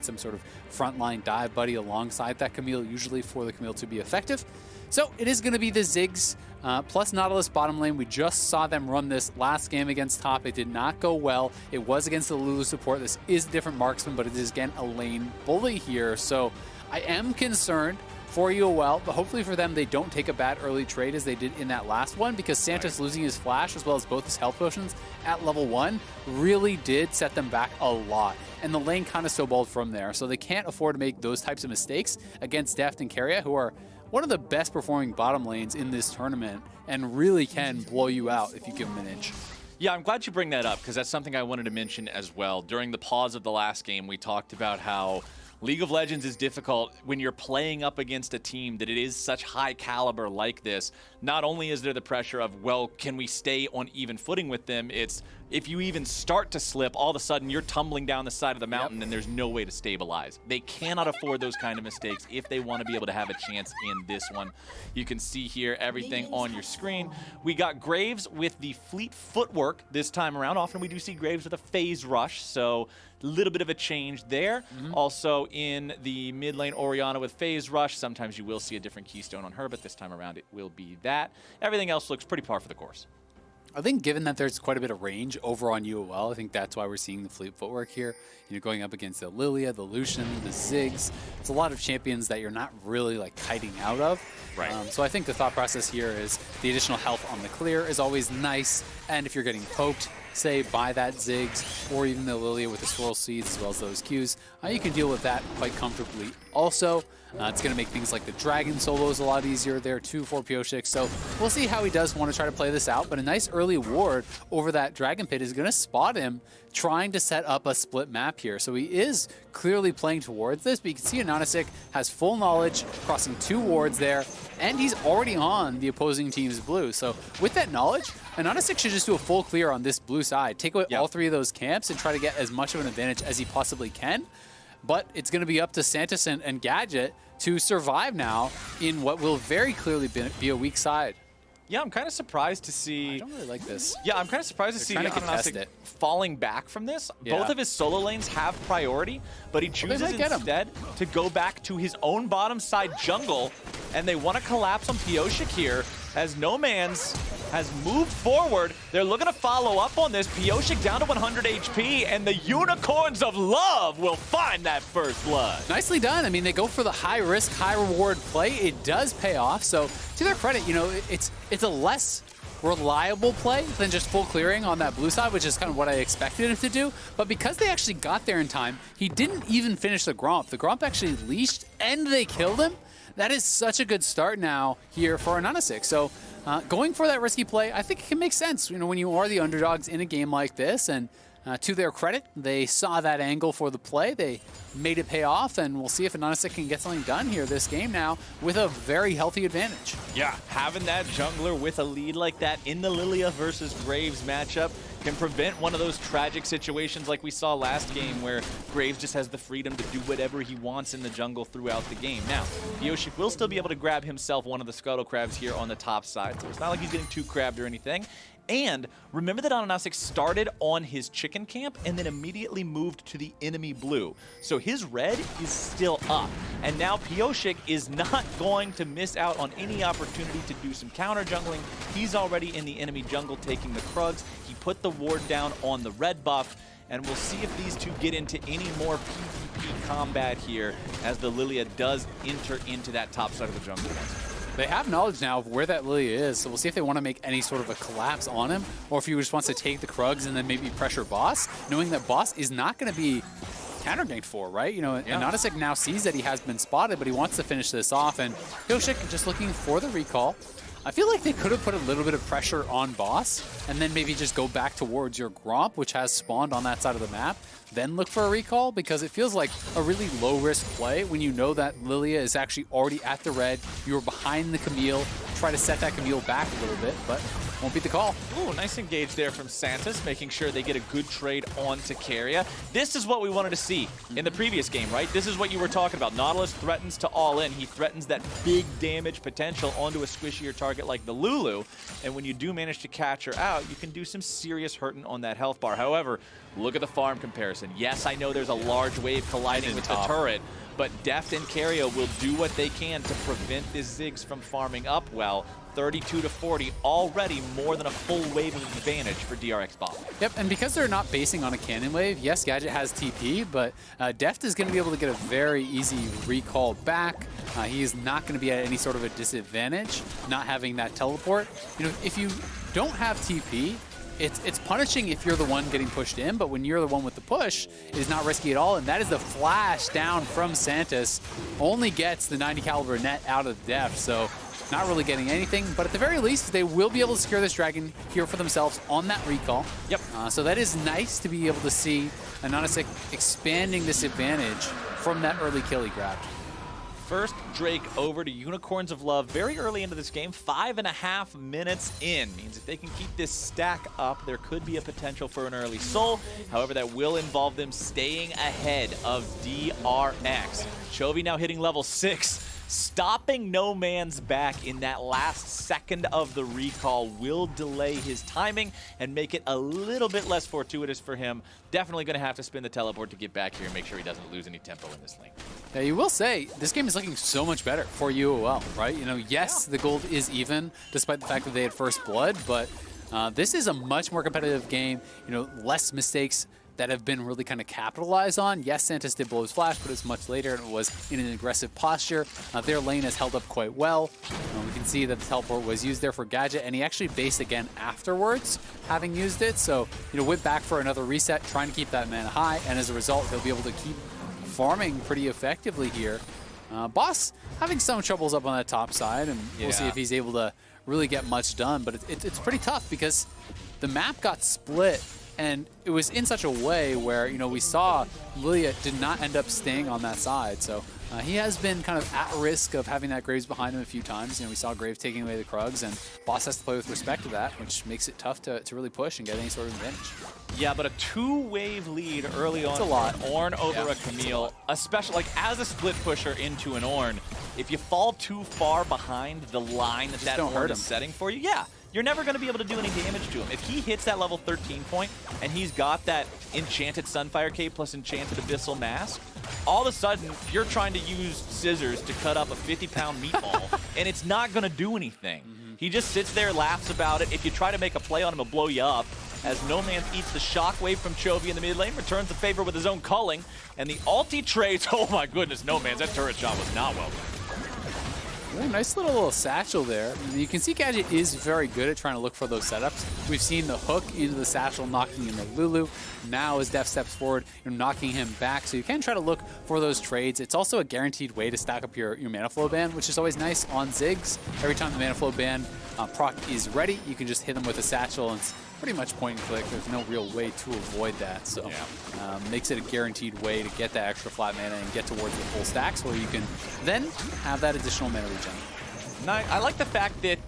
some sort of frontline dive buddy alongside that Camille, usually for the Camille to be effective. So it is going to be the Ziggs plus Nautilus bottom lane. We just saw them run this last game against top. It did not go well. It was against the Lulu support. This is a different marksman, but it is again a lane bully here. So I am concerned for UOL, but hopefully for them, they don't take a bad early trade as they did in that last one, because Santos losing his flash as well as both his health potions at level 1 really did set them back a lot. And the lane kind of snowballed from there. So they can't afford to make those types of mistakes against Deft and Keria, who are one of the best performing bottom lanes in this tournament and really can blow you out if you give them an inch. Yeah, I'm glad you bring that up because that's something I wanted to mention as well. During the pause of the last game, we talked about how League of Legends is difficult when you're playing up against a team that it is such high caliber like this. Not only is there the pressure of, well, can we stay on even footing with them? It's if you even start to slip, all of a sudden you're tumbling down the side of the mountain and there's no way to stabilize. They cannot afford those kind of mistakes if they want to be able to have a chance in this one. You can see here everything on your screen. We got Graves with the fleet footwork this time around. Often we do see Graves with a phase rush, so a little bit of a change there. Also in the mid lane, Orianna with phase rush. Sometimes you will see a different keystone on her, but this time around it will be that. Everything else looks pretty par for the course. I think given that there's quite a bit of range over on UOL, I think that's why we're seeing the fleet footwork here. You're going up against the Lilia, the Lucian, the Ziggs. It's a lot of champions that you're not really like kiting out of. Right. So I think the thought process here is the additional health on the clear is always nice. And if you're getting poked, say, by that Ziggs or even the Lilia with the Swirl Seeds as well as those Qs, you can deal with that quite comfortably. Also, it's going to make things like the Dragon solos a lot easier there too for Pyosik. So we'll see how he does want to try to play this out. But a nice early ward over that Dragon Pit is going to spot him trying to set up a split map here. So he is clearly playing towards this, but you can see Anonysik has full knowledge, crossing 2 wards there, and he's already on the opposing team's blue. So with that knowledge, Anonysik should just do a full clear on this blue side, take away all 3 of those camps and try to get as much of an advantage as he possibly can. But it's going to be up to Santos and Gadget to survive now in what will very clearly be a weak side. Yeah, I'm kind of surprised to see... I don't really like this. Yeah, I'm kind of surprised to see Anonysik falling back from this. Yeah. Both of his solo lanes have priority, but he chooses instead to go back to his own bottom side jungle, and they want to collapse on Pyosik here as No Man's has moved forward. They're looking to follow up on this. Pyosik down to 100 HP, and the Unicorns of Love will find that first blood. Nicely done. I mean, they go for the high-risk, high-reward play. It does pay off. So to their credit, you know, it's a less reliable play than just full clearing on that blue side, which is kind of what I expected him to do. But because they actually got there in time, he didn't even finish the Gromp. The Gromp actually leashed, and they killed him. That is such a good start now here for Anonysik. So going for that risky play, I think it can make sense. You know, when you are the underdogs in a game like this, and to their credit, they saw that angle for the play. They made it pay off, and we'll see if Anonysik can get something done here this game now with a very healthy advantage. Yeah, having that jungler with a lead like that in the Lilia versus Graves matchup can prevent one of those tragic situations like we saw last game where Graves just has the freedom to do whatever he wants in the jungle throughout the game. Now, Pyosik will still be able to grab himself one of the Scuttle Crabs here on the top side, so it's not like he's getting too crabbed or anything. And remember that Anonysik started on his chicken camp and then immediately moved to the enemy blue. So his red is still up. And now Pyosik is not going to miss out on any opportunity to do some counter jungling. He's already in the enemy jungle taking the Krugs. He put the ward down on the red buff. And we'll see if these two get into any more PvP combat here as the Lilia does enter into that top side of the jungle. They have knowledge now of where that Lilia is, so we'll see if they want to make any sort of a collapse on him, or if he just wants to take the Krugs and then maybe pressure Boss, knowing that Boss is not going to be counter-ganked for, right? You know, Anonysik now sees that he has been spotted, but he wants to finish this off, and Pyosik just looking for the recall. I feel like they could have put a little bit of pressure on Boss, and then maybe just go back towards your Gromp, which has spawned on that side of the map, then look for a recall, because it feels like a really low-risk play when you know that Lilia is actually already at the red, you're behind the Camille, try to set that Camille back a little bit, but won't be the call. Ooh, nice engage there from Santos, making sure they get a good trade onto Keria. This is what we wanted to see in the previous game, right? This is what you were talking about. Nautilus threatens to all in. He threatens that big damage potential onto a squishier target like the Lulu. And when you do manage to catch her out, you can do some serious hurting on that health bar. However, look at the farm comparison. Yes, I know there's a large wave colliding with the turret, but Deft and Keria will do what they can to prevent this Ziggs from farming up well. 32 to 40, already more than a full wave of advantage for DRX Bob. Yep, and because they're not basing on a cannon wave, yes, Gadget has TP, but Deft is going to be able to get a very easy recall back. He is not going to be at any sort of a disadvantage not having that teleport. You know, if you don't have TP, it's punishing if you're the one getting pushed in, but when you're the one with the push, it is not risky at all, and that is the flash down from Santos. Only gets the 90 caliber net out of Deft, so not really getting anything, but at the very least, they will be able to secure this dragon here for themselves on that recall. Yep. So that is nice to be able to see Anonymous expanding this advantage from that early kill he grabbed. First Drake over to Unicorns of Love very early into this game, 5.5 minutes in. Means if they can keep this stack up, there could be a potential for an early soul. However, that will involve them staying ahead of DRX. Chovy now hitting level 6. Stopping No Man's back in that last second of the recall will delay his timing and make it a little bit less fortuitous for him. Definitely going to have to spin the teleport to get back here and make sure he doesn't lose any tempo in this lane. Yeah, you will say, this game is looking so much better for UOL, right? You know, yes, the gold is even, despite the fact that they had first blood, but this is a much more competitive game, you know, less mistakes that have been really kind of capitalized on. Yes, Santos did blow his flash, but it's much later and it was in an aggressive posture. Their lane has held up quite well. We can see that the teleport was used there for Gadget, and he actually based again afterwards, having used it. So, you know, went back for another reset, trying to keep that mana high, and as a result, he'll be able to keep farming pretty effectively here. Boss having some troubles up on that top side, and we'll see if he's able to really get much done, but it's pretty tough because the map got split. And it was in such a way where, you know, we saw Lilia did not end up staying on that side. So he has been kind of at risk of having that Graves behind him a few times. You know, we saw Graves taking away the Krugs, and Boss has to play with respect to that, which makes it tough to really push and get any sort of advantage. Yeah, but a 2-wave lead early on. It's a lot. An Ornn over a Camille, especially like as a split pusher into an Ornn, if you fall too far behind the line that Ornn is setting for you, you're never going to be able to do any damage to him. If he hits that level 13 point and he's got that enchanted Sunfire Cape plus enchanted Abyssal Mask, all of a sudden you're trying to use scissors to cut up a 50-pound meatball and it's not going to do anything. He just sits there, laughs about it. If you try to make a play on him, he'll blow you up. As No Man's eats the shockwave from Chovy in the mid lane, returns the favor with his own culling, and the ulti trades. Oh my goodness, No Man's, that turret shot was not well done. Ooh, nice little satchel there. You can see Gadget is very good at trying to look for those setups. We've seen the hook into the satchel knocking in the Lulu. Now as Deft steps forward, you're knocking him back. So you can try to look for those trades. It's also a guaranteed way to stack up your mana flow band, which is always nice on Ziggs. Every time the mana flow band proc is ready, you can just hit them with a satchel, and it's pretty much point and click. There's no real way to avoid that. So makes it a guaranteed way to get that extra flat mana and get towards the full stacks where you can then have that additional mana regen. I like the fact that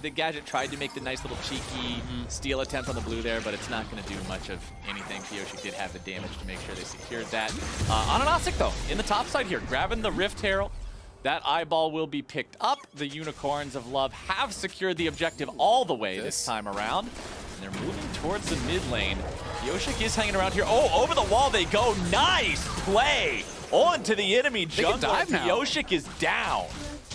the Gadget tried to make the nice little cheeky steal attempt on the blue there, but it's not going to do much of anything. Kyoshi did have the damage to make sure they secured that. Ananasic, though, in the top side here, grabbing the Rift Herald. That eyeball will be picked up. The Unicorns of Love have secured the objective all the way this time around. And they're moving towards the mid lane. Yoshik is hanging around here. Oh, over the wall they go. Nice play on to the enemy jungler. Yoshik is down.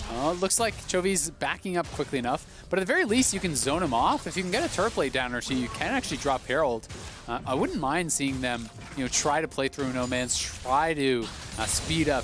It looks like Chovy's backing up quickly enough, but at the very least you can zone him off. If you can get a turret blade down or two, you can actually drop Herald. I wouldn't mind seeing them, you know, try to play through No Man's, try to speed up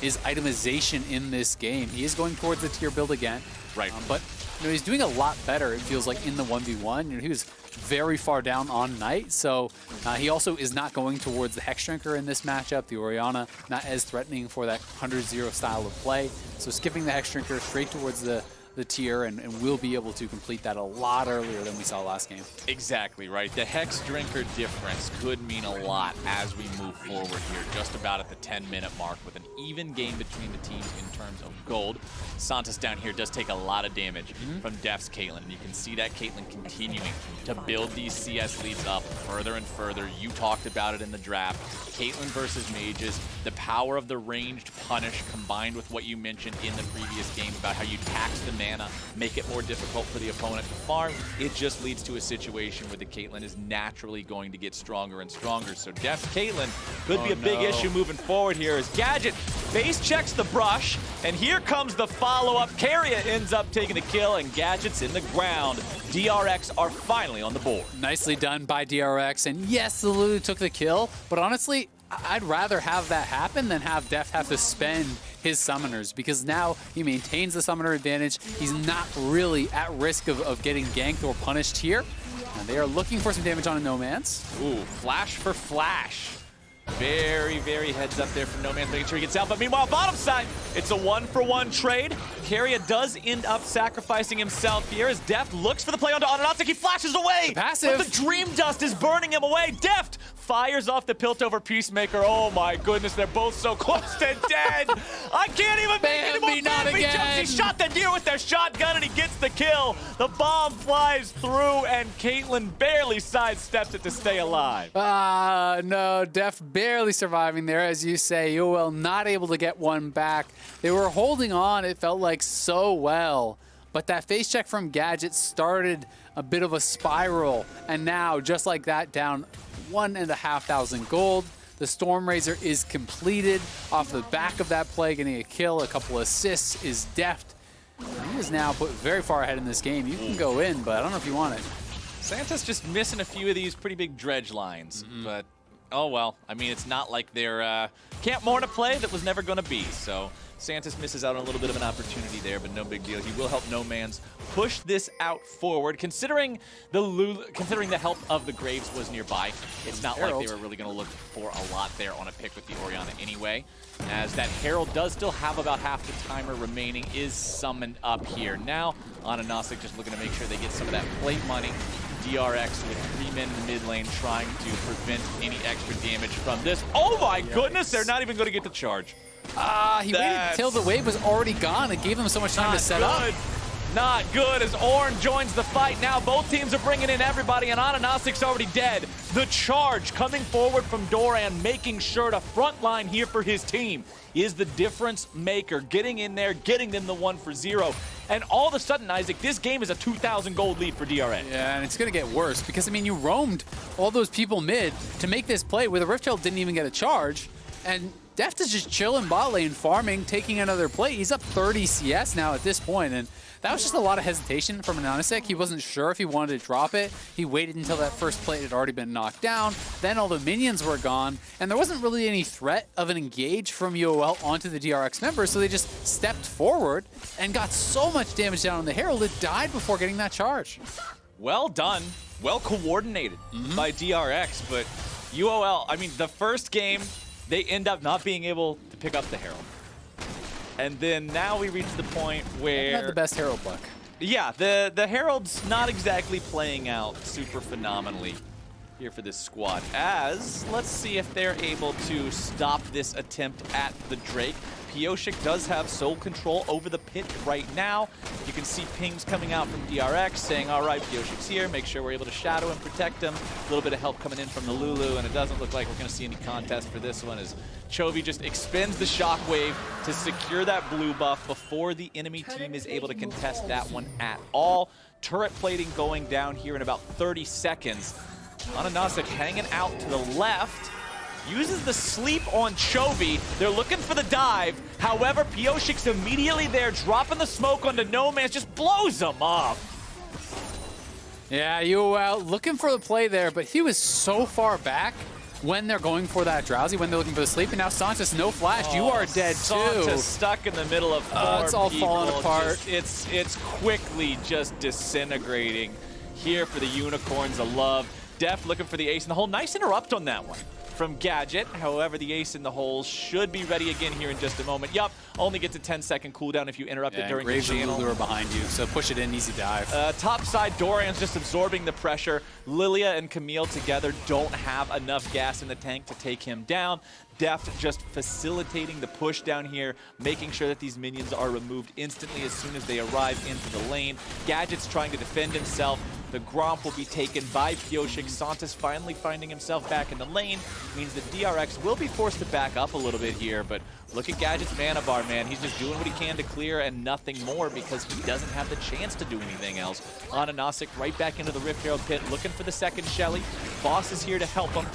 his itemization in this game. He is going towards the tier build again, right? But you know, he's doing a lot better, it feels like, in the 1v1. You know, he was very far down on Knight, so he also is not going towards the Hexdrinker in this matchup. The Orianna not as threatening for that 100-0 style of play, so skipping the Hexdrinker straight towards the the tier, and we'll be able to complete that a lot earlier than we saw last game. Exactly, right? The Hex Drinker difference could mean a lot as we move forward here, just about at the 10-minute mark with an even game between the teams in terms of gold. Santos down here does take a lot of damage from Def's Caitlyn, and you can see that Caitlyn continuing to build these CS leads up further and further. You talked about it in the draft. Caitlyn versus mages, the power of the ranged punish combined with what you mentioned in the previous game about how you tax the mana, make it more difficult for the opponent to farm, it just leads to a situation where the Caitlyn is naturally going to get stronger and stronger. So Def's Caitlyn could be a big issue moving forward here as Gadget face checks the brush, and here comes the follow-up. Keria ends up taking the kill, and Gadget's in the ground. DRX are finally on the board. Nicely done by DRX, and yes, the Lulu took the kill, but honestly, I'd rather have that happen than have Def have to spend his summoners, because now he maintains the summoner advantage. He's not really at risk of getting ganked or punished here. And they are looking for some damage on a No Man's. Ooh, flash for flash. Very, very heads up there from No Man's, making sure he gets out. But meanwhile, bottom side, it's a 1-for-1 trade. Keria does end up sacrificing himself here as Deft looks for the play onto Onanatic. He flashes away. Passive. But the Dream Dust is burning him away. Deft fires off the Piltover Peacemaker. Oh my goodness, they're both so close to dead. I can't even make any more not damage. again. He shot the deer with their shotgun and he gets the kill. The bomb flies through and Caitlyn barely sidesteps it to stay alive. No, Def barely surviving there, as you say. UOL not able to get one back. They were holding on, it felt like, so well. But that face check from Gadget started a bit of a spiral. And now, just like that, down 1,500 gold. The Stormrazor is completed off the back of that play, getting a kill, a couple assists, is Deft. He is now put very far ahead in this game. You can go in, but I don't know if you want it. Santa's just missing a few of these pretty big dredge lines, but oh well. I mean, it's not like they're Camp Morna play that was never going to be, so Santos misses out on a little bit of an opportunity there, but no big deal. He will help No Man's push this out forward. Considering the help of the Graves was nearby, it's not like they were really going to look for a lot there on a pick with the Orianna anyway, as that Herald does still have about half the timer remaining, is summoned up here. Now, Onanatic just looking to make sure they get some of that plate money. DRX with 3 men in the mid lane trying to prevent any extra damage from this. Oh my goodness, they're not even going to get the charge. He waited until the wave was already gone. It gave them so much time to set up. Not good as Ornn joins the fight. Now both teams are bringing in everybody, and Onanacic's already dead. The charge coming forward from Doran, making sure to frontline here for his team, is the difference maker. Getting in there, getting them the 1-for-0. And all of a sudden, Isaac, this game is a 2,000 gold lead for DRX. Yeah, and it's going to get worse because, I mean, you roamed all those people mid to make this play where the Rift Herald didn't even get a charge. And Deft is just chilling bot lane, farming, taking another play. He's up 30 CS now at this point, and that was just a lot of hesitation from Onanatic. He wasn't sure if he wanted to drop it. He waited until that first plate had already been knocked down. Then all the minions were gone, and there wasn't really any threat of an engage from UOL onto the DRX members, so they just stepped forward and got so much damage down on the Herald, it died before getting that charge. Well done. Well coordinated by DRX, but UOL, I mean, the first game, they end up not being able to pick up the Herald. And then now we reach the point where... Not the best Herald luck. Yeah, the Herald's not exactly playing out super phenomenally here for this squad. As, let's see if they're able to stop this attempt at the Drake. Pioshik does have sole control over the pit right now. You can see pings coming out from DRX saying, all right, Pioshik's here, make sure we're able to shadow him, protect him. A little bit of help coming in from the Lulu, and it doesn't look like we're going to see any contest for this one as Chovy just expends the shockwave to secure that blue buff before the enemy team is able to contest that one at all. Turret plating going down here in about 30 seconds. Onanatic hanging out to the left. Uses the sleep on Chovy. They're looking for the dive. However, Pioshik's immediately there, dropping the smoke onto No Man's, just blows him up. Yeah, UOL looking for the play there, but he was so far back when they're going for that drowsy, when they're looking for the sleep, and now Santos, no flash. You are dead Santos too. Stuck in the middle of four it's all people. falling apart. It's quickly just disintegrating here for the Unicorns of Love. Def looking for the ace, and the whole nice interrupt on that one. from Gadget. However, the ace in the hole should be ready again here in just a moment. Yup, only gets a 10-second cooldown if you interrupt it during the channel. Lure behind you, so push it in, easy dive. Top side, Doran's just absorbing the pressure. Lilia and Camille together don't have enough gas in the tank to take him down. Deft just facilitating the push down here, making sure that these minions are removed instantly as soon as they arrive into the lane. Gadget's trying to defend himself. The Gromp will be taken by Pioshik. Santis finally finding himself back in the lane. Means that DRX will be forced to back up a little bit here, but look at Gadget's mana bar, man. He's just doing what he can to clear and nothing more because he doesn't have the chance to do anything else. Ananasic right back into the Rift Herald pit, looking for the second Shelly. Boss is here to help him.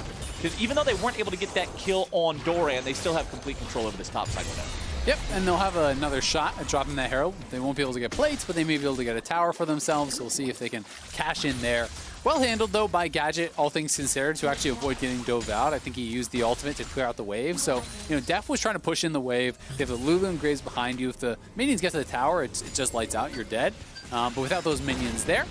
Because even though they weren't able to get that kill on Doran, they still have complete control over this top side window. Yep, and they'll have another shot at dropping that Herald. They won't be able to get plates, but they may be able to get a tower for themselves. So we'll see if they can cash in there. Well handled, though, by Gadget, all things considered, to actually avoid getting dove out. I think he used the ultimate to clear out the wave. So, you know, Def was trying to push in the wave. They have the Lulu and Graves behind you. If the minions get to the tower, it just lights out. You're dead. But without those minions there,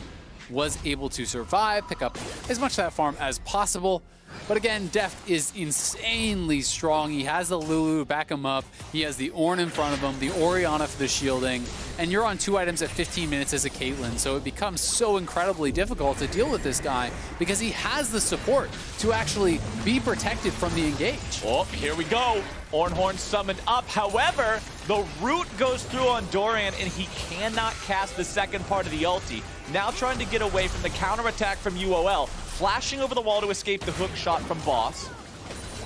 was able to survive, pick up as much of that farm as possible. But again, Deft is insanely strong. He has the Lulu to back him up. He has the Ornn in front of him, the Orianna for the shielding. And you're on 2 items at 15 minutes as a Caitlyn, so it becomes so incredibly difficult to deal with this guy because he has the support to actually be protected from the engage. Oh, here we go. Ornhorn summoned up. However, the root goes through on Doran, and he cannot cast the second part of the ulti. Now trying to get away from the counterattack from UOL. Flashing over the wall to escape the hook shot from Boss.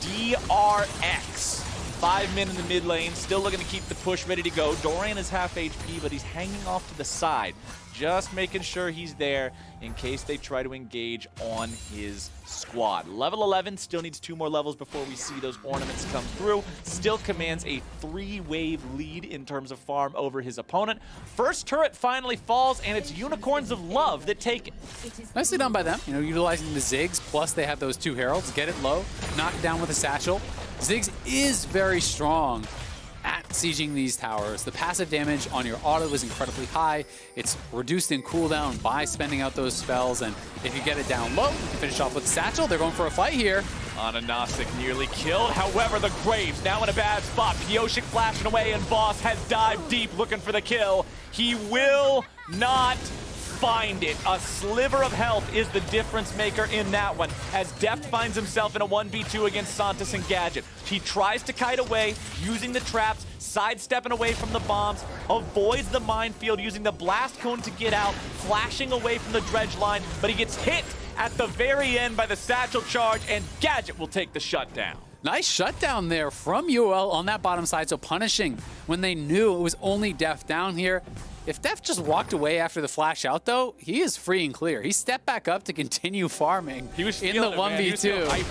DRX. 5 men in the mid lane, still looking to keep the push ready to go. Doran is half HP, but he's hanging off to the side. Just making sure he's there in case they try to engage on his squad. Level 11 still needs 2 more levels before we see those ornaments come through. Still commands a 3-wave lead in terms of farm over his opponent. First turret finally falls, and it's Unicorns of Love that take it. Nicely done by them, you know, utilizing the Ziggs, plus they have those 2 Heralds. Get it low, knock it down with a satchel. Ziggs is very strong at sieging these towers. The passive damage on your auto is incredibly high. It's reduced in cooldown by spending out those spells, and if you get it down low, you can finish off with Satchel. They're going for a fight here. Ananasic nearly killed. However, the Graves now in a bad spot. Pioshik flashing away, and Boss has dived deep looking for the kill. He will not find it. A sliver of health is the difference maker in that one, as Deft finds himself in a 1v2 against Santis and Gadget. He tries to kite away, using the traps, sidestepping away from the bombs, avoids the minefield, using the blast cone to get out, flashing away from the dredge line, but he gets hit at the very end by the satchel charge, and Gadget will take the shutdown. Nice shutdown there from UOL on that bottom side, so punishing when they knew it was only Deft down here. If Def just walked away after the flash out, though, he is free and clear. He stepped back up to continue farming in the 1v2.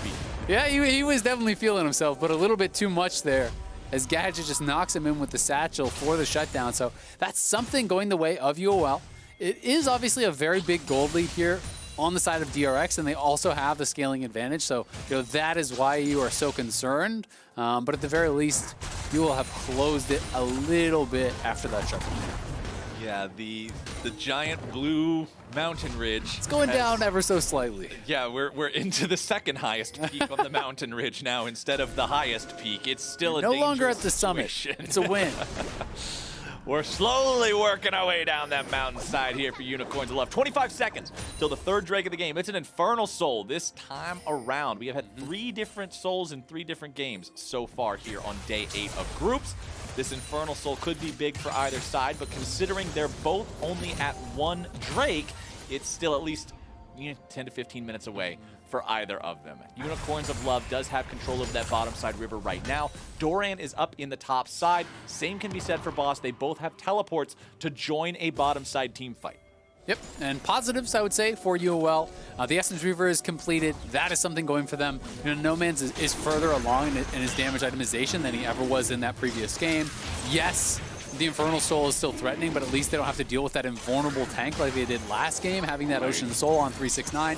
Yeah, he was definitely feeling himself, but a little bit too much there as Gadget just knocks him in with the satchel for the shutdown. So that's something going the way of UOL. It is obviously a very big gold lead here on the side of DRX, and they also have the scaling advantage. So, you know, that is why you are so concerned. But at the very least, you will have closed it a little bit after that shutdown. Yeah, the giant blue mountain ridge. It's going down ever so slightly. Yeah, we're into the second highest peak on the mountain ridge now instead of the highest peak. It's still no longer at the summit. It's a win. We're slowly working our way down that mountainside here for Unicorns of Love. 25 seconds till the third Drake of the game. It's an Infernal Soul this time around. We have had 3 different souls in 3 different games so far here on day 8 of groups. This Infernal Soul could be big for either side, but considering they're both only at 1 Drake, it's still at least 10 to 15 minutes away for either of them. Unicorns of Love does have control over that bottom side river right now. Doran is up in the top side. Same can be said for Boss. They both have teleports to join a bottom side team fight. Yep, and positives, I would say, for UOL. The Essence Reaver is completed. That is something going for them. You know, No Man's is further along in his damage itemization than he ever was in that previous game. Yes, the Infernal Soul is still threatening, but at least they don't have to deal with that invulnerable tank like they did last game, having that Ocean Soul on 369.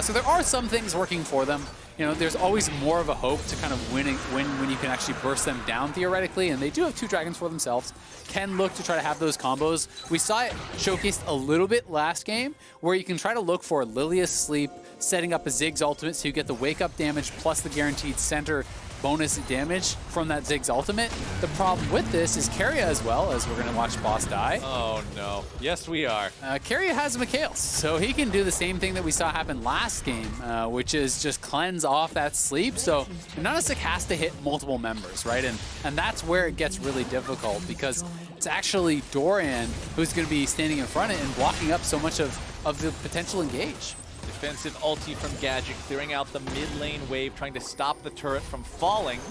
So there are some things working for them. you know, there's always more of a hope to kind of win when you can actually burst them down theoretically, and they do have 2 dragons for themselves. Can look to try to have those combos. We saw it showcased a little bit last game, where you can try to look for Lilia's Sleep, setting up a Ziggs ultimate so you get the wake up damage plus the guaranteed center bonus damage from that Ziggs ultimate. The problem with this is Keria as well, as we're going to watch Boss die. Oh no. Yes, we are. Keria has Mikhails, so he can do the same thing that we saw happen last game, which is just cleanse off that sleep. So Nanasik has to hit multiple members, right? And that's where it gets really difficult, because it's actually Doran who's going to be standing in front of it and blocking up so much of the potential engage. Defensive ulti from Gadget, clearing out the mid lane wave, trying to stop the turret from falling.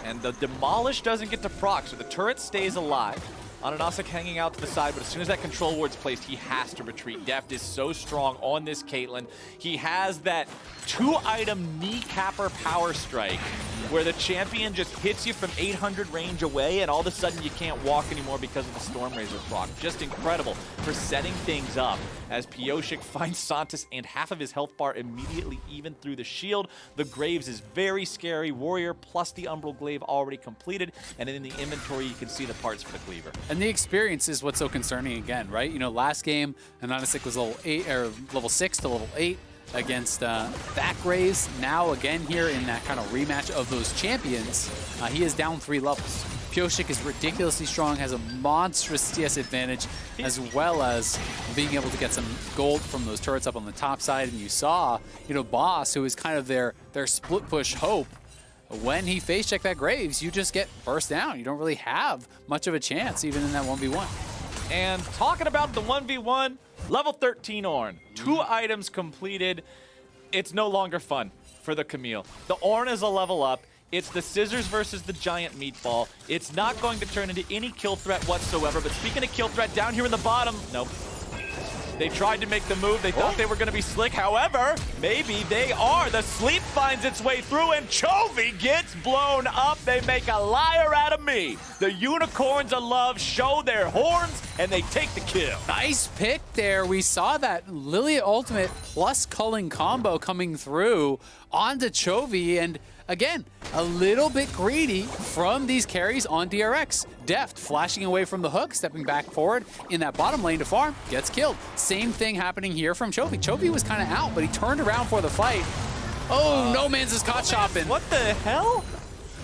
And the Demolish doesn't get to proc, so the turret stays alive. Ananasik hanging out to the side, but as soon as that control ward's placed, he has to retreat. Deft is so strong on this Caitlyn. He has that 2-item kneecapper power strike, where the champion just hits you from 800 range away, and all of a sudden you can't walk anymore because of the Stormrazor proc. Just incredible for setting things up, as Pyosik finds Santos and half of his health bar immediately even through the shield. The Graves is very scary. Warrior plus the Umbral Glaive already completed, and in the inventory you can see the parts for the Cleaver. And the experience is what's so concerning again, right? You know, last game, Ananasik was level 6 to level 8 against that Graves. Now again here in that kind of rematch of those champions, he is down 3 levels. Pyosik is ridiculously strong, has a monstrous CS advantage, as well as being able to get some gold from those turrets up on the top side. And you saw, you know, Boss, who is kind of their split push hope. When he face checked that Graves, you just get burst down. You don't really have much of a chance, even in that 1v1. And talking about the 1v1, level 13 Ornn. 2 items completed. It's no longer fun for the Camille. The Ornn is a level up. It's the scissors versus the giant meatball. It's not going to turn into any kill threat whatsoever. But speaking of kill threat, down here in the bottom, nope. They tried to make the move. They thought they were going to be slick. However, maybe they are. The sleep finds its way through, and Chovy gets blown up. They make a liar out of me. The Unicorns of Love show their horns, and they take the kill. Nice pick there. We saw that Lilia ultimate plus culling combo coming through onto Chovy, and again, a little bit greedy from these carries on DRX. Deft flashing away from the hook, stepping back forward in that bottom lane to farm, gets killed. Same thing happening here from Chovy. Chovy was kind of out, but he turned around for the fight. Oh, No Man's is caught shopping. What the hell?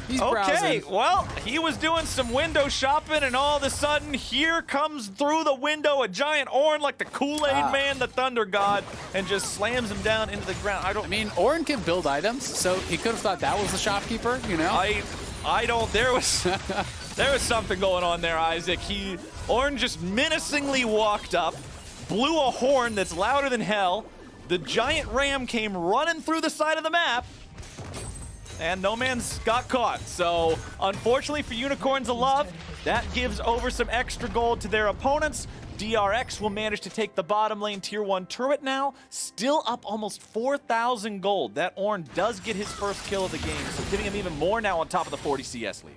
He's okay, browsing. well, he was doing some window shopping, and all of a sudden, here comes through the window a giant Ornn like the Kool-Aid Man, the Thunder God, and just slams him down into the ground. I mean, Ornn can build items, so he could have thought that was the shopkeeper, you know? I don't, there was something going on there, Isaac. Ornn just menacingly walked up, blew a horn that's louder than hell. The giant ram came running through the side of the map, and No Man's got caught. So, unfortunately for Unicorns of Love, that gives over some extra gold to their opponents. DRX will manage to take the bottom lane tier 1 turret now, still up almost 4,000 gold. That Ornn does get his first kill of the game, so giving him even more now on top of the 40 CS lead.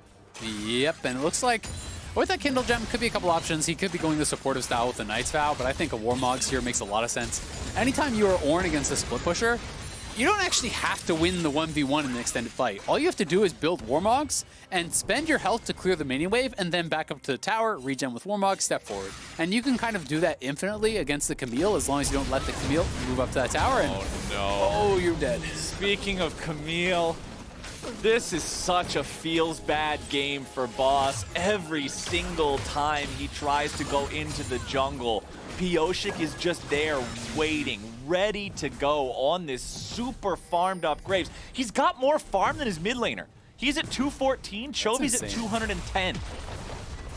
Yep, and it looks like with that Kindle Gem, could be a couple options. He could be going the supportive style with the Knight's Vow, but I think a Warmogs here makes a lot of sense. Anytime you are Ornn against a split pusher, you don't actually have to win the 1v1 in an extended fight. All you have to do is build Warmogs and spend your health to clear the minion wave, and then back up to the tower, regen with Warmogs, step forward. And you can kind of do that infinitely against the Camille, as long as you don't let the Camille move up to that tower. And oh no. Oh, you're dead. Speaking of Camille, this is such a feels bad game for Boss. Every single time he tries to go into the jungle, Pyosik is just there waiting, ready to go on this super farmed up Graves. He's got more farm than his mid laner. He's at 214, Chovy's at 210.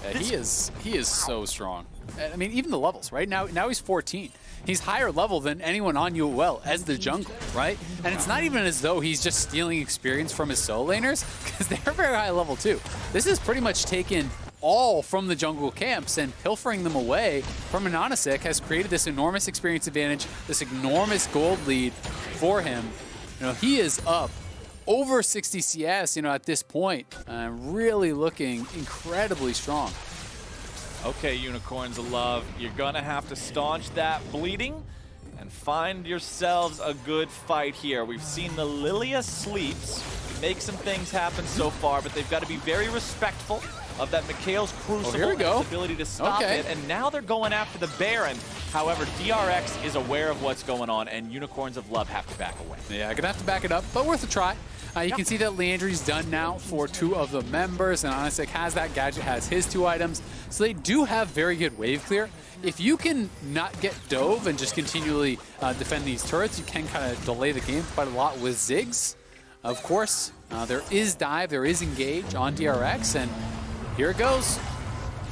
Yeah, he is so strong. I mean, even the levels, right? Now he's 14. He's higher level than anyone on UOL as the jungle, right? And it's not even as though he's just stealing experience from his solo laners, because they're very high level too. This is pretty much taken all from the jungle camps, and pilfering them away from Ananasik has created this enormous experience advantage, this enormous gold lead for him. You know, he is up over 60 CS, you know, at this point, really looking incredibly strong. Okay, Unicorns of Love, you're gonna have to staunch that bleeding. And and find yourselves a good fight here. We've seen the Lilia sleeps make some things happen so far, but they've got to be very respectful of that Mikhail's Crucible and its ability to stop it. And now they're going after the Baron. However, DRX is aware of what's going on, and Unicorns of Love have to back away. Yeah, gonna have to back it up, but worth a try. You can see that Leandry's done now for 2 of the members, and Onasek has that. Gadget has his 2 items. So they do have very good wave clear. If you can not get dove and just continually defend these turrets, you can kind of delay the game quite a lot with Ziggs. Of course, there is dive, there is engage on DRX, and here it goes.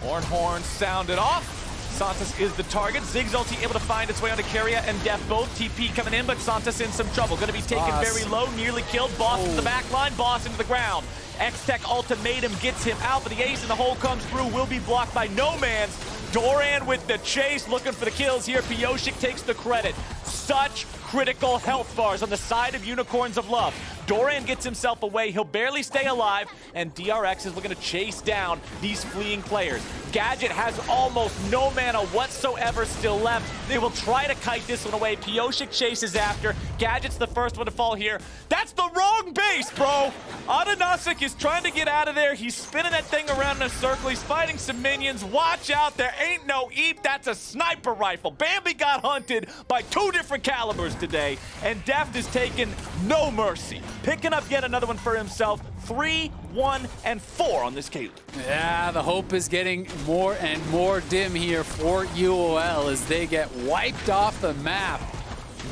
Horn sounded off. Santos is the target. Ziggs ulti able to find its way onto Keria and Def both. TP coming in, but Santos in some trouble. Going to be taken very low, nearly killed. Boss to the back line, Boss into the ground. X-Tech ultimatum gets him out, but the ace in the hole comes through, will be blocked by No Man's. Doran with the chase, looking for the kills here. Pioshik takes the credit. Such critical health bars on the side of Unicorns of Love. Doran gets himself away, he'll barely stay alive, and DRX is looking to chase down these fleeing players. Gadget has almost no mana whatsoever still left. They will try to kite this one away. Pioshik chases after. Gadget's the first one to fall here. That's the wrong base, bro! Onasek is trying to get out of there. He's spinning that thing around in a circle. He's fighting some minions. Watch out, there ain't no Eep. That's a sniper rifle. Bambi got hunted by 2 different calibers today, and Deft is taking no mercy. Picking up yet another one for himself. 3, 1, and 4 on this Caleb. Yeah, the hope is getting more and more dim here for UOL as they get wiped off the map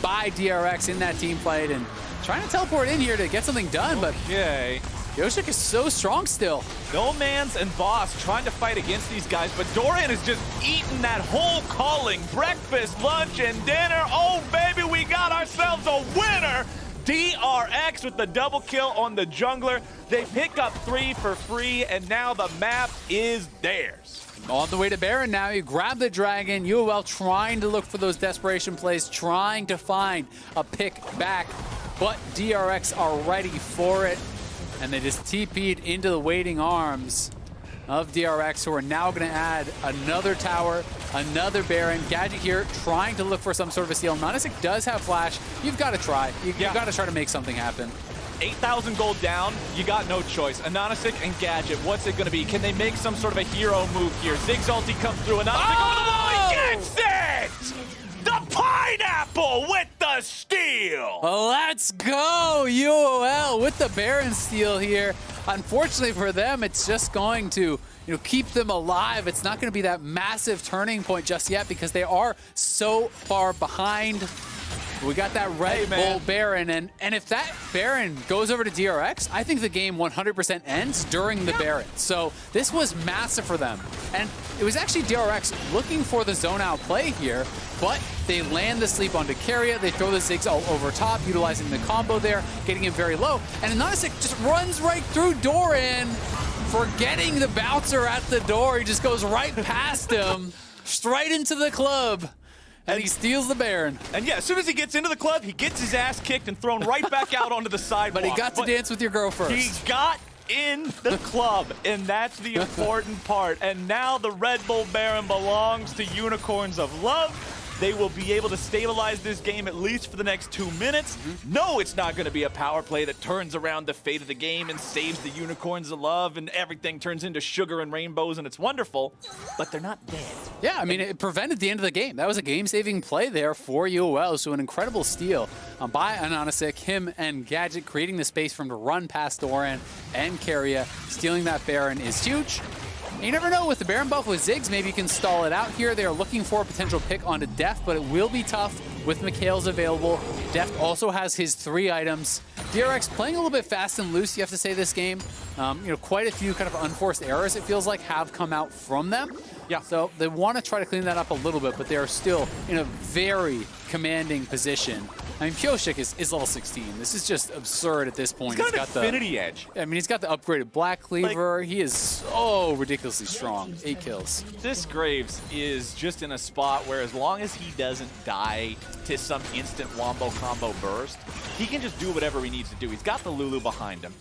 by DRX in that team fight and trying to teleport in here to get something done, but Pioshik is so strong still. No Man's and Boss trying to fight against these guys, but Doran is just eating that whole calling. Breakfast, lunch, and dinner. Oh, baby, we got ourselves a winner. DRX with the double kill on the jungler. They pick up 3 for free, and now the map is theirs. On the way to Baron now, you grab the dragon. UOL trying to look for those desperation plays, trying to find a pick back, but DRX are ready for it, and they just TP'd into the waiting arms of DRX, who are now going to add another tower, another Baron. Gadget here trying to look for some sort of a steal. Onasek does have flash. You've got to try. You've got to try to make something happen. 8,000 gold down, you got no choice. Onasek and Gadget, what's it going to be? Can they make some sort of a hero move here? Ziggs ulti comes through, Onasek over the wall, he gets it! The pineapple with the steal! Let's go, UOL with the Baron steal here. Unfortunately for them, it's just going to keep them alive. It's not going to be that massive turning point just yet because they are so far behind. We got that Red Bull Baron, and if that Baron goes over to DRX, I think the game 100% ends during the Baron. So this was massive for them. And it was actually DRX looking for the zone out play here, but they land the sleep onto Keria, they throw the Ziggs all over top, utilizing the combo there, getting him very low, and Onasek just runs right through Doran, forgetting the bouncer at the door. He just goes right past him, straight into the club. And he steals the Baron. And yeah, as soon as he gets into the club, he gets his ass kicked and thrown right back out onto the sidewalk. But he got to dance with your girl first. He got in the club, and that's the important part. And now the Red Bull Baron belongs to Unicorns of Love. They will be able to stabilize this game at least for the next 2 minutes. No, it's not going to be a power play that turns around the fate of the game and saves the Unicorns of Love and everything turns into sugar and rainbows and it's wonderful, but they're not dead. Yeah, I mean, it prevented the end of the game. That was a game-saving play there for UOL, so an incredible steal by Onasek, him and Gadget creating the space for him to run past Doran and Keria. Stealing that Baron is huge. You never know, with the Baron buff with Ziggs, maybe you can stall it out here. They are looking for a potential pick onto Deft, but it will be tough with Mikhail's available. Deft also has his 3 items. DRX playing a little bit fast and loose, you have to say, this game. Quite a few kind of unforced errors, it feels like, have come out from them. Yeah. So they want to try to clean that up a little bit, but they are still in a very commanding position. I mean, Pioshik is level 16. This is just absurd at this point. He's got an Infinity Edge. I mean, he's got the upgraded Black Cleaver. He is so ridiculously strong. 8 kills. This Graves is just in a spot where as long as he doesn't die to some instant wombo combo burst, he can just do whatever he needs to do. He's got the Lulu behind him.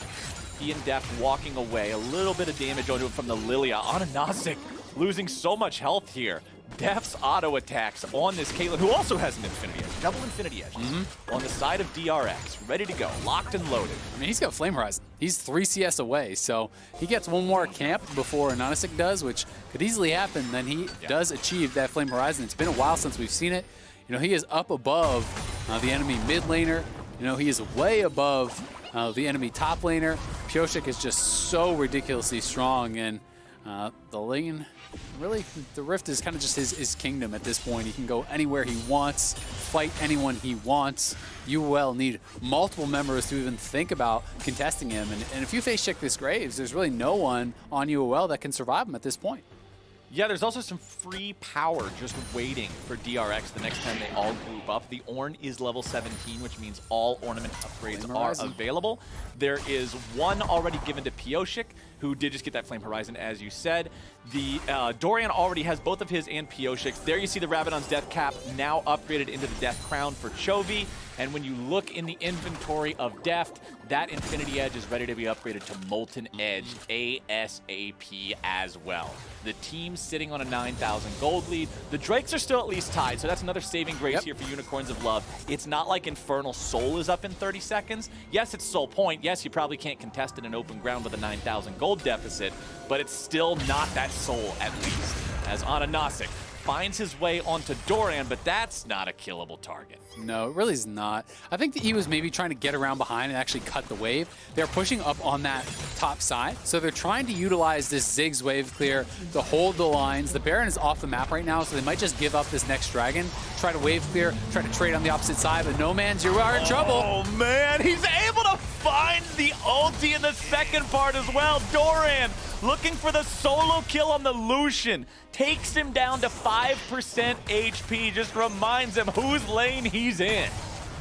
He and Deft walking away. A little bit of damage onto him from the Lilia. Onasek losing so much health here. Def's auto attacks on this Caitlyn, who also has an Infinity Edge, double Infinity Edge, on the side of DRX, ready to go, locked and loaded. I mean, he's got Flame Horizon. He's 3 CS away, so he gets one more camp before Anonisic does, which could easily happen. Then he does achieve that Flame Horizon. It's been a while since we've seen it. You know, he is up above the enemy mid laner. You know, he is way above the enemy top laner. Pyosik is just so ridiculously strong, and the lane, really, the Rift is kind of just his kingdom at this point. He can go anywhere he wants, fight anyone he wants. UOL need multiple members to even think about contesting him. And if you face check this Graves, there's really no one on UOL that can survive him at this point. Yeah, there's also some free power just waiting for DRX the next time they all group up. The Ornn is level 17, which means all ornament upgrades are available. There is one already given to Pyosik, who did just get that Flame Horizon, as you said. The Dorian already has both of his and Pyosik's. There you see the Rabadon's Death Cap now upgraded into the Death Crown for Chovy. And when you look in the inventory of Deft, that Infinity Edge is ready to be upgraded to Molten Edge ASAP as well. The team's sitting on a 9,000 gold lead. The Drakes are still at least tied, so that's another saving grace here for Unicorns of Love. It's not like Infernal Soul is up in 30 seconds. Yes, it's Soul Point. Yes, you probably can't contest it in open ground with a 9,000 gold deficit, but it's still not that Soul, at least, as Anonisic finds his way onto Dorian, but that's not a killable target. No, it really is not. I think that he was maybe trying to get around behind and actually cut the wave. They're pushing up on that top side, so they're trying to utilize this Ziggs wave clear to hold the lines. The Baron is off the map right now, so they might just give up this next dragon, try to wave clear, try to trade on the opposite side, but no man's, you are in trouble. Oh man, he's able to find the ulti in the second part as well. Dorian looking for the solo kill on the Lucian. Takes him down to 5% HP, just reminds him whose lane he's in.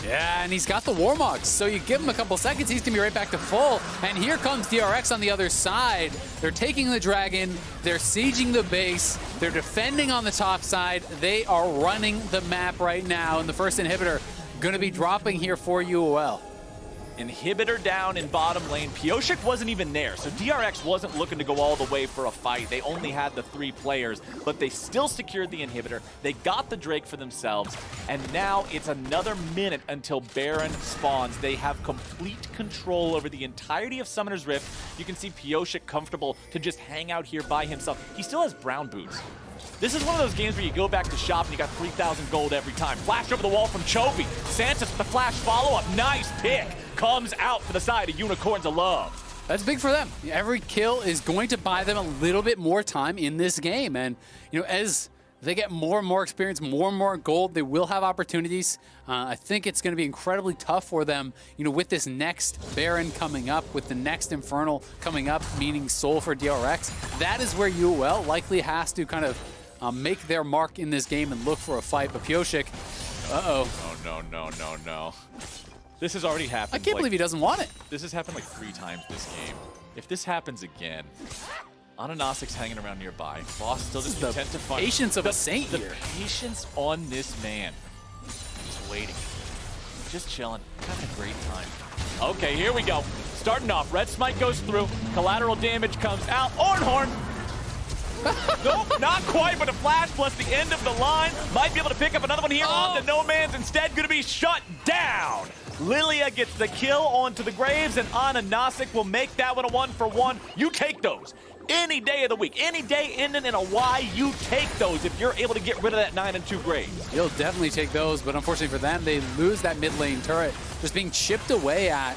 Yeah, and he's got the Warmogs, so you give him a couple seconds, he's gonna be right back to full. And here comes DRX on the other side. They're taking the dragon, they're sieging the base, they're defending on the top side. They are running the map right now, and the first inhibitor gonna be dropping here for UOL. Inhibitor down in bottom lane. Pyosik wasn't even there, so DRX wasn't looking to go all the way for a fight. They only had the 3 players, but they still secured the inhibitor. They got the Drake for themselves, and now it's another minute until Baron spawns. They have complete control over the entirety of Summoner's Rift. You can see Pyosik comfortable to just hang out here by himself. He still has brown boots. This is one of those games where you go back to shop and you got 3,000 gold every time. Flash over the wall from Chovy. Santos with the flash follow-up. Nice pick. Comes out for the side of Unicorns of Love. That's big for them. Every kill is going to buy them a little bit more time in this game. And, you know, as they get more and more experience, more and more gold, they will have opportunities. I think it's going to be incredibly tough for them, you know, with this next Baron coming up, with the next Infernal coming up, meaning Soul for DRX. That is where UOL likely has to kind of make their mark in this game and look for a fight. But Pyosik, Oh, no. This has already happened. I can't believe he doesn't want it. This has happened like 3 times this game. If this happens again, Anonosic's hanging around nearby. Boss still just content to find patience of a saint here. The patience on this man. Just waiting. Just chilling. Having a great time. Okay, here we go. Starting off. Red Smite goes through. Collateral damage comes out. Ornhorn! Nope, not quite, but a flash plus the end of the line. Might be able to pick up another one here on the No Man's. Instead, going to be shut down. Lilia gets the kill onto the Graves, and Anonisic will make that one a 1-for-1. You take those any day of the week. Any day ending in a Y, you take those if you're able to get rid of that 9-2 Graves. You'll definitely take those, but unfortunately for them, they lose that mid lane turret. Just being chipped away at.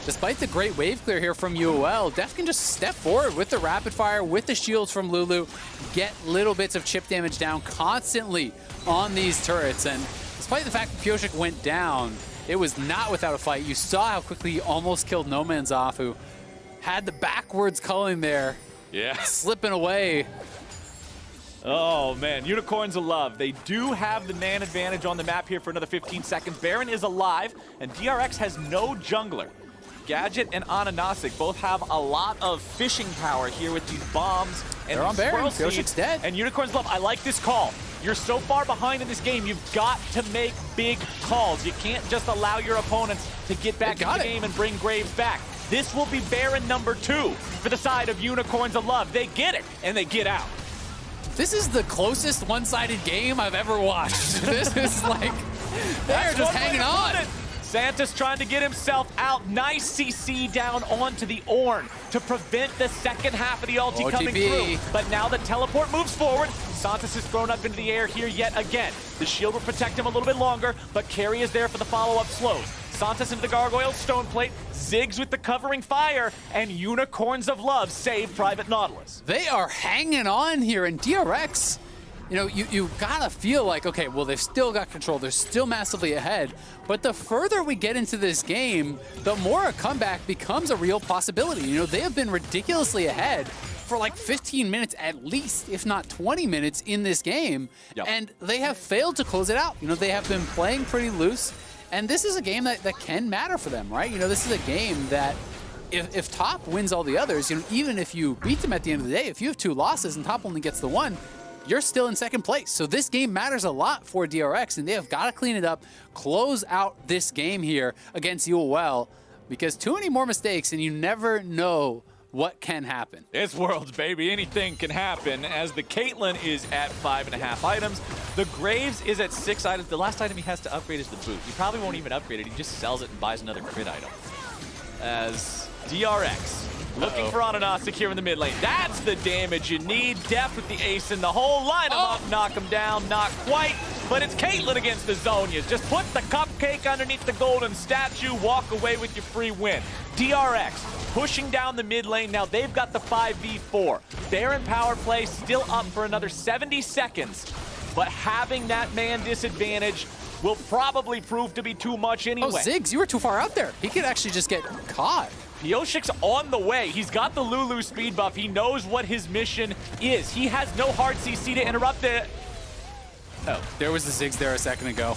Despite the great wave clear here from UOL, Def can just step forward with the rapid fire, with the shields from Lulu, get little bits of chip damage down constantly on these turrets. And despite the fact that Pyosik went down, it was not without a fight. You saw how quickly he almost killed No Man's off, who had the backwards culling there, slipping away. Oh man, Unicorns of Love. They do have the man advantage on the map here for another 15 seconds. Baron is alive, and DRX has no jungler. Gadget and Anonisic both have a lot of fishing power here with these bombs. And they're on Baron. Pyosik's dead. And Unicorns Love, I like this call. You're so far behind in this game, you've got to make big calls. You can't just allow your opponents to get back in the game and bring Graves back. This will be Baron number 2 for the side of Unicorns of Love. They get it, and they get out. This is the closest one-sided game I've ever watched. This is like, they're just hanging on. Santa's trying to get himself out. Nice CC down onto the Ornn to prevent the second half of the ulti coming through. But now the teleport moves forward. Santos is thrown up into the air here yet again. The shield will protect him a little bit longer, but Carry is there for the follow-up slows. Santos into the Gargoyle Stone Plate, Ziggs with the covering fire, and Unicorns of Love save Private Nautilus. They are hanging on here, and DRX, you know, you gotta feel like, okay, well, they've still got control. They're still massively ahead. But the further we get into this game, the more a comeback becomes a real possibility. You know, they have been ridiculously ahead for like 15 minutes at least, if not 20 minutes in this game. Yep. And they have failed to close it out. You know, they have been playing pretty loose. And this is a game that can matter for them, right? You know, this is a game that if Top wins all the others, you know, even if you beat them at the end of the day, if you have 2 losses and Top only gets the 1, you're still in second place. So this game matters a lot for DRX, and they have got to clean it up, close out this game here against UOL, because too many more mistakes and you never know what can happen. It's Worlds, baby. Anything can happen, as the Caitlyn is at 5.5 items. The Graves is at 6 items. The last item he has to upgrade is the boot. He probably won't even upgrade it. He just sells it and buys another crit item. As DRX looking for Ananasik here in the mid lane. That's the damage you need. Deft with the ace in the hole. Line him up, knock him down. Not quite, but it's Caitlyn against the Zhonya's. Just put the cupcake underneath the golden statue. Walk away with your free win. DRX pushing down the mid lane. Now they've got the 5v4. They're in power play, still up for another 70 seconds. But having that man disadvantage will probably prove to be too much anyway. Oh, Ziggs, you were too far out there. He could actually just get caught. Pioshik's on the way. He's got the Lulu speed buff. He knows what his mission is. He has no hard CC to interrupt it. Oh, there was the Ziggs there a second ago.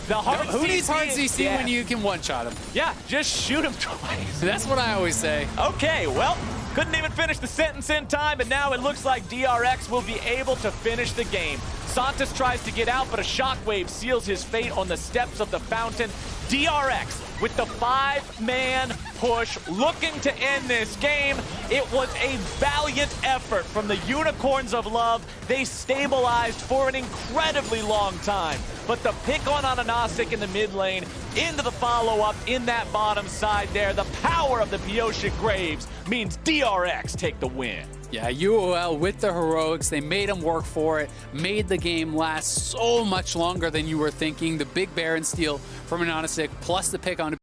The hard Who needs hard CC when you can one-shot him? Yeah, just shoot him twice. That's what I always say. Okay, well, couldn't even finish the sentence in time, and now it looks like DRX will be able to finish the game. Santos tries to get out, but a shockwave seals his fate on the steps of the fountain. DRX with the 5-man push, looking to end this game. It was a valiant effort from the Unicorns of Love. They stabilized for an incredibly long time, but the pick on Ananasik in the mid lane, into the follow-up in that bottom side there, the power of the Pioshik Graves means DRX take the win. Yeah, UOL with the heroics, they made them work for it, made the game last so much longer than you were thinking. The big Baron steal from Ananasik, plus the pick on